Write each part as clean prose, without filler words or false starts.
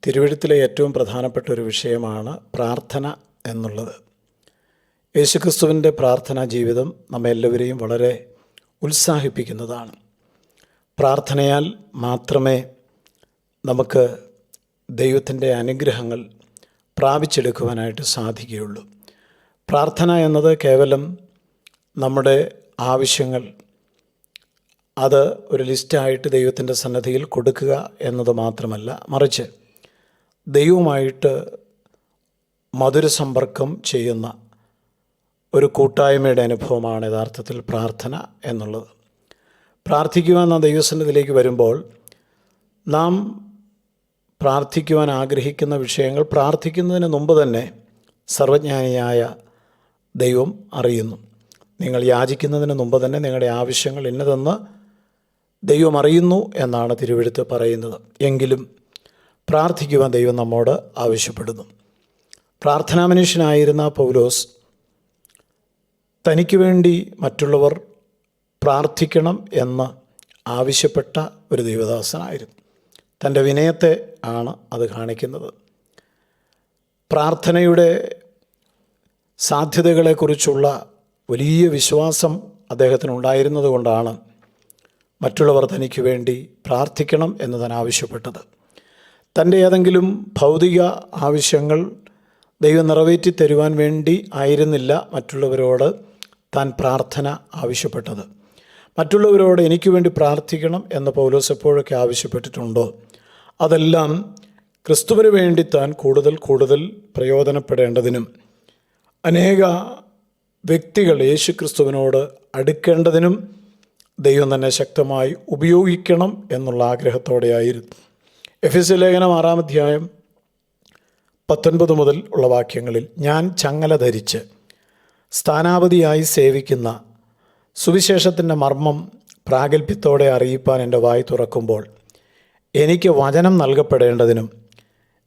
തിരുവെഴുത്തിലെ ഏറ്റവും പ്രധാനപ്പെട്ട ഒരു വിഷയമാണ് പ്രാർത്ഥന എന്നുള്ളത്. യേശുക്രിസ്തുവിൻ്റെ പ്രാർത്ഥനാ ജീവിതം നമ്മെല്ലാവരെയും വളരെ ഉത്സാഹിപ്പിക്കുന്നതാണ്. പ്രാർത്ഥനയാൽ മാത്രമേ നമുക്ക് ദൈവത്തിൻ്റെ അനുഗ്രഹങ്ങൾ പ്രാപിച്ചെടുക്കുവാനായിട്ട് സാധിക്കുകയുള്ളൂ. പ്രാർത്ഥന എന്നത് കേവലം നമ്മുടെ ആവശ്യങ്ങൾ അത് ഒരു ലിസ്റ്റായിട്ട് ദൈവത്തിൻ്റെ സന്നിധിയിൽ കൊടുക്കുക എന്നത് മാത്രമല്ല, മറിച്ച് ദൈവവുമായിട്ട് മധുരസമ്പർക്കം ചെയ്യുന്ന ഒരു കൂട്ടായ്മയുടെ അനുഭവമാണ് യഥാർത്ഥത്തിൽ പ്രാർത്ഥന എന്നുള്ളത്. പ്രാർത്ഥിക്കുവാൻ നാം ദൈവസന്നിധിയിലേക്ക് വരുമ്പോൾ നാം പ്രാർത്ഥിക്കുവാൻ ആഗ്രഹിക്കുന്ന വിഷയങ്ങൾ പ്രാർത്ഥിക്കുന്നതിന് മുമ്പ് തന്നെ സർവജ്ഞാനിയായ ദൈവം അറിയുന്നു. നിങ്ങൾ യാചിക്കുന്നതിന് മുമ്പ് തന്നെ നിങ്ങളുടെ ആവശ്യങ്ങൾ ഇന്നതെന്ന് ദൈവം അറിയുന്നു എന്നാണ് തിരുവെഴുത്ത് പറയുന്നത്. എങ്കിലും പ്രാർത്ഥിക്കുവാൻ ദൈവം നമ്മോട് ആവശ്യപ്പെടുന്നു. പ്രാർത്ഥനാ മനുഷ്യനായിരുന്ന പൗലോസ് തനിക്ക് വേണ്ടി മറ്റുള്ളവർ പ്രാർത്ഥിക്കണം എന്ന് ആവശ്യപ്പെട്ട ഒരു ദൈവദാസനായിരുന്നു. തൻ്റെ വിനയത്തെ ആണ് അത് കാണിക്കുന്നത്. പ്രാർത്ഥനയുടെ സാധ്യതകളെക്കുറിച്ചുള്ള വലിയ വിശ്വാസം അദ്ദേഹത്തിനുണ്ടായിരുന്നത് കൊണ്ടാണ് മറ്റുള്ളവർ തനിക്ക് വേണ്ടി പ്രാർത്ഥിക്കണം എന്ന് താൻ ആവശ്യപ്പെട്ടത്. തൻ്റെ ഏതെങ്കിലും ഭൗതിക ആവശ്യങ്ങൾ ദൈവം നിറവേറ്റി തരുവാൻ വേണ്ടി ആയിരുന്നില്ല മറ്റുള്ളവരോട് താൻ പ്രാർത്ഥന ആവശ്യപ്പെട്ടത്. മറ്റുള്ളവരോട് എനിക്ക് വേണ്ടി പ്രാർത്ഥിക്കണം എന്ന് പൗലോസ് എപ്പോഴൊക്കെ ആവശ്യപ്പെട്ടിട്ടുണ്ടോ അതെല്ലാം ക്രിസ്തുവിന് വേണ്ടി താൻ കൂടുതൽ പ്രയോജനപ്പെടേണ്ടതിനും അനേക വ്യക്തികൾ യേശു ക്രിസ്തുവിനോട് അടുക്കേണ്ടതിനും ദൈവം തന്നെ ശക്തമായി ഉപയോഗിക്കണം എന്നുള്ള ആഗ്രഹത്തോടെയായിരുന്നു. എഫെസ്യ ലേഖനം 6-ാം അധ്യായം 19 മുതൽ ഉള്ള വാക്യങ്ങളിൽ, ഞാൻ ചങ്ങല ധരിച്ച് സ്ഥാനാപതിയായി സേവിക്കുന്ന സുവിശേഷത്തിൻ്റെ മർമ്മം പ്രാഗൽഭ്യത്തോടെ അറിയിപ്പാൻ എൻ്റെ വായ് തുറക്കുമ്പോൾ എനിക്ക് വചനം നൽകപ്പെടേണ്ടതിനും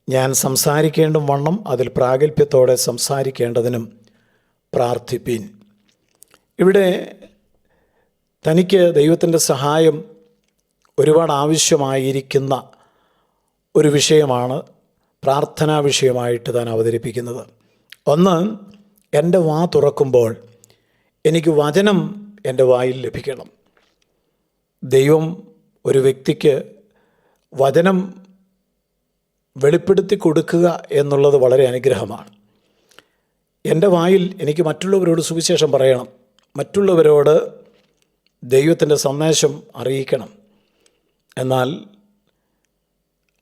ഞാൻ സംസാരിക്കേണ്ടും വണ്ണം അതിൽ പ്രാഗൽഭ്യത്തോടെ സംസാരിക്കേണ്ടതിനും പ്രാർത്ഥിപ്പീൻ. ഇവിടെ തനിക്ക് ദൈവത്തിൻ്റെ സഹായം ഒരുപാട് ആവശ്യമായിരിക്കുന്ന ഒരു വിഷയമാണ് പ്രാർത്ഥനാ വിഷയമായിട്ട് താൻ അവതരിപ്പിക്കുന്നത്. ഒന്ന്, എൻ്റെ വാ തുറക്കുമ്പോൾ എനിക്ക് വചനം എൻ്റെ വായിൽ ലഭിക്കണം. ദൈവം ഒരു വ്യക്തിക്ക് വചനം വെളിപ്പെടുത്തി കൊടുക്കുക എന്നുള്ളത് വളരെ അനുഗ്രഹമാണ്. എൻ്റെ വായിൽ എനിക്ക് മറ്റുള്ളവരോട് സുവിശേഷം പറയണം, മറ്റുള്ളവരോട് ദൈവത്തിൻ്റെ സന്ദേശം അറിയിക്കണം. എന്നാൽ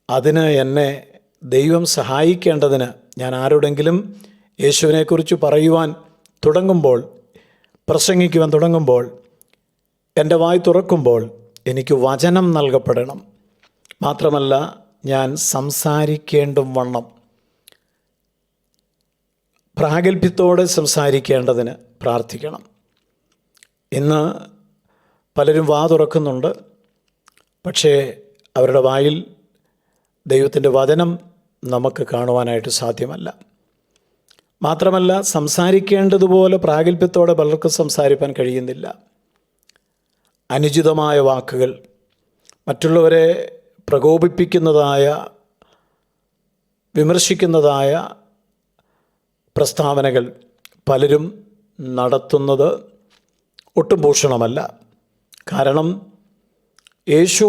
അതിന് എന്നെ ദൈവം സഹായിക്കേണ്ടതിന് ഞാൻ ആരോടെങ്കിലും യേശുവിനെക്കുറിച്ച് പറയുവാൻ തുടങ്ങുമ്പോൾ, പ്രസംഗിക്കുവാൻ തുടങ്ങുമ്പോൾ, എൻ്റെ വായ് തുറക്കുമ്പോൾ എനിക്ക് വചനം നൽകപ്പെടണം. മാത്രമല്ല, ഞാൻ സംസാരിക്കേണ്ടും വണ്ണം പ്രാഗൽഭ്യത്തോടെ സംസാരിക്കേണ്ടതിന് പ്രാർത്ഥിക്കണം. ഇന്ന് പലരും വാ തുറക്കുന്നുണ്ട്, പക്ഷേ അവരുടെ വായിൽ ദൈവത്തിൻ്റെ വചനം നമുക്ക് കാണുവാനായിട്ട് സാധ്യമല്ല. മാത്രമല്ല, സംസാരിക്കേണ്ടതുപോലെ പ്രാഗൽഭ്യത്തോടെ പലർക്കും സംസാരിക്കാൻ കഴിയുന്നില്ല. അനുചിതമായ വാക്കുകൾ, മറ്റുള്ളവരെ പ്രകോപിപ്പിക്കുന്നതായ, വിമർശിക്കുന്നതായ പ്രസ്താവനകൾ പലരും നടത്തുന്നത് ഒട്ടും ഭൂഷണമല്ല. കാരണം യേശു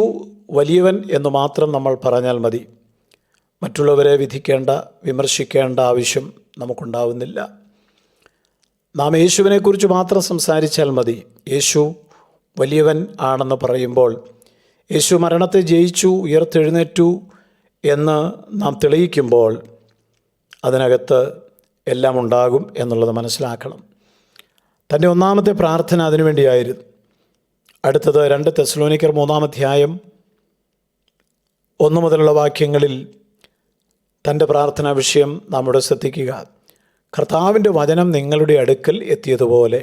വലിയവൻ എന്ന് മാത്രം നമ്മൾ പറഞ്ഞാൽ മതി. മറ്റുള്ളവരെ വിധിക്കേണ്ട, വിമർശിക്കേണ്ട ആവശ്യം നമുക്കുണ്ടാവുന്നില്ല. നാം യേശുവിനെക്കുറിച്ച് മാത്രം സംസാരിച്ചാൽ മതി. യേശു വലിയവൻ ആണെന്ന് പറയുമ്പോൾ, യേശു മരണത്തെ ജയിച്ചു, ഉയർത്തെഴുന്നേറ്റു എന്ന് നാം തെളിയിക്കുമ്പോൾ അതിനകത്ത് എല്ലാം ഉണ്ടാകും എന്നുള്ളത് മനസ്സിലാക്കണം. തൻ്റെ ഒന്നാമത്തെ പ്രാർത്ഥന അതിനുവേണ്ടിയായിരുന്നു. അടുത്തത് 2 തെസ്സലോനിക്കർ 3-ാം അധ്യായം 1 മുതലുള്ള വാക്യങ്ങളിൽ തൻ്റെ പ്രാർത്ഥനാ വിഷയം നമ്മുടെ ശ്രദ്ധിക്കുക. കർത്താവിൻ്റെ വചനം നിങ്ങളുടെ അടുക്കൽ എത്തിയതുപോലെ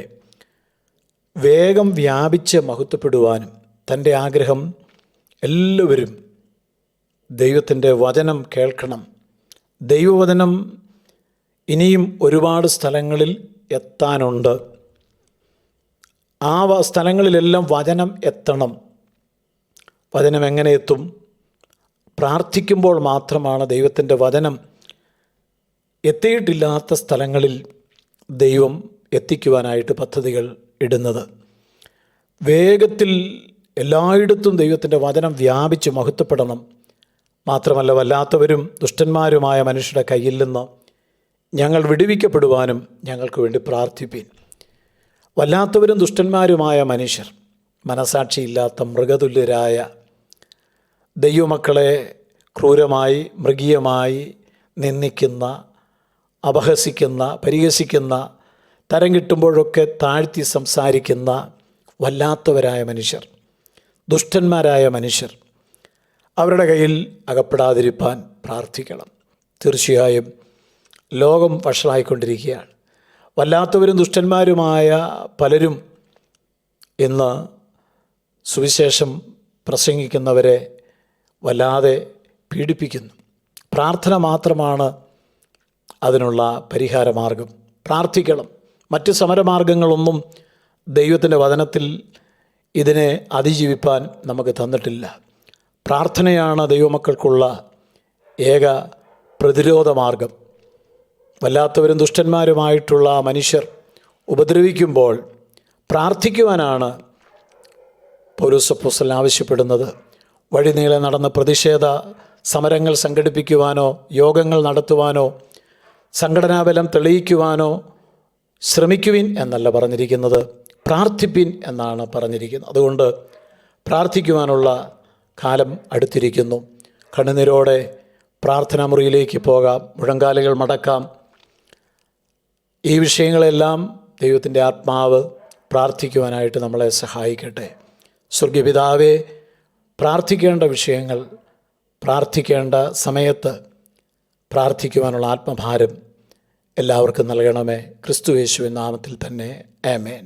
വേഗം വ്യാപിച്ച് മഹത്വപ്പെടുവാനും തൻ്റെ ആഗ്രഹം എല്ലാവരും ദൈവത്തിൻ്റെ വചനം കേൾക്കണം. ദൈവവചനം ഇനിയും ഒരുപാട് സ്ഥലങ്ങളിൽ എത്താനുണ്ട്. ആ സ്ഥലങ്ങളിലെല്ലാം വചനം എത്തണം. വചനം എങ്ങനെ എത്തും? പ്രാർത്ഥിക്കുമ്പോൾ മാത്രമാണ് ദൈവത്തിൻ്റെ വചനം എത്തിയിട്ടില്ലാത്ത സ്ഥലങ്ങളിൽ ദൈവം എത്തിക്കുവാനായിട്ട് പദ്ധതികൾ ഇടുന്നത്. വേഗത്തിൽ എല്ലായിടത്തും ദൈവത്തിൻ്റെ വചനം വ്യാപിച്ച് മഹത്വപ്പെടണം. മാത്രമല്ല, വല്ലാത്തവരും ദുഷ്ടന്മാരുമായ മനുഷ്യരുടെ കയ്യിൽ നിന്ന് ഞങ്ങൾ വിടുവിക്കപ്പെടുവാനും ഞങ്ങൾക്ക് വേണ്ടി പ്രാർത്ഥിപ്പീൻ. വല്ലാത്തവരും ദുഷ്ടന്മാരുമായ മനുഷ്യർ, മനസാക്ഷിയില്ലാത്ത മൃഗതുല്യരായ ദൈവമക്കളെ ക്രൂരമായി മൃഗീയമായി നിന്ദിക്കുന്ന, അപഹസിക്കുന്ന, പരിഹസിക്കുന്ന, തരം കിട്ടുമ്പോഴൊക്കെ താഴ്ത്തി സംസാരിക്കുന്ന വല്ലാത്തവരായ മനുഷ്യർ, ദുഷ്ടന്മാരായ മനുഷ്യർ, അവരുടെ കയ്യിൽ അകപ്പെടാതിരിപ്പാൻ പ്രാർത്ഥിക്കണം. തീർച്ചയായും ലോകം വഷളായിക്കൊണ്ടിരിക്കുകയാണ്. വല്ലാത്തവരും ദുഷ്ടന്മാരുമായ പലരും ഇന്ന് സുവിശേഷം പ്രസംഗിക്കുന്നവരെ വല്ലാതെ പീഡിപ്പിക്കുന്നു. പ്രാർത്ഥന മാത്രമാണ് അതിനുള്ള പരിഹാരമാർഗം. പ്രാർത്ഥിക്കണം. മറ്റ് സമരമാർഗങ്ങളൊന്നും ദൈവത്തിൻ്റെ വചനത്തിൽ ഇതിനെ അതിജീവിപ്പാൻ നമുക്ക് തന്നിട്ടില്ല. പ്രാർത്ഥനയാണ് ദൈവമക്കൾക്കുള്ള ഏക പ്രതിരോധ മാർഗം. വല്ലാത്തവരും ദുഷ്ടന്മാരുമായിട്ടുള്ള മനുഷ്യർ ഉപദ്രവിക്കുമ്പോൾ പ്രാർത്ഥിക്കുവാനാണ് പൗലോസ് അപ്പോസ്തലൻ ആവശ്യപ്പെടുന്നത്. വഴിനീളെ നടന്ന് പ്രതിഷേധ സമരങ്ങൾ സംഘടിപ്പിക്കുവാനോ യോഗങ്ങൾ നടത്തുവാനോ സംഘടനാബലം തെളിയിക്കുവാനോ ശ്രമിക്കുവിൻ എന്നല്ല പറഞ്ഞിരിക്കുന്നത്, പ്രാർത്ഥിപ്പിൻ എന്നാണ് പറഞ്ഞിരിക്കുന്നത്. അതുകൊണ്ട് പ്രാർത്ഥിക്കുവാനുള്ള കാലം അടുത്തിരിക്കുന്നു. കണ്ണുനീരോടെ പ്രാർത്ഥനാ മുറിയിലേക്ക് പോകാം, മുഴങ്കാലുകൾ മടക്കാം. ഈ വിഷയങ്ങളെല്ലാം ദൈവത്തിൻ്റെ ആത്മാവ് പ്രാർത്ഥിക്കുവാനായിട്ട് നമ്മളെ സഹായിക്കട്ടെ. സ്വർഗീയപിതാവേ, പ്രാർത്ഥിക്കേണ്ട വിഷയങ്ങൾ പ്രാർത്ഥിക്കേണ്ട സമയത്ത് പ്രാർത്ഥിക്കുവാനുള്ള ആത്മഭാരം എല്ലാവർക്കും നൽകണമേ. ക്രിസ്തു യേശുവിൻ നാമത്തിൽ തന്നെ ആമേൻ.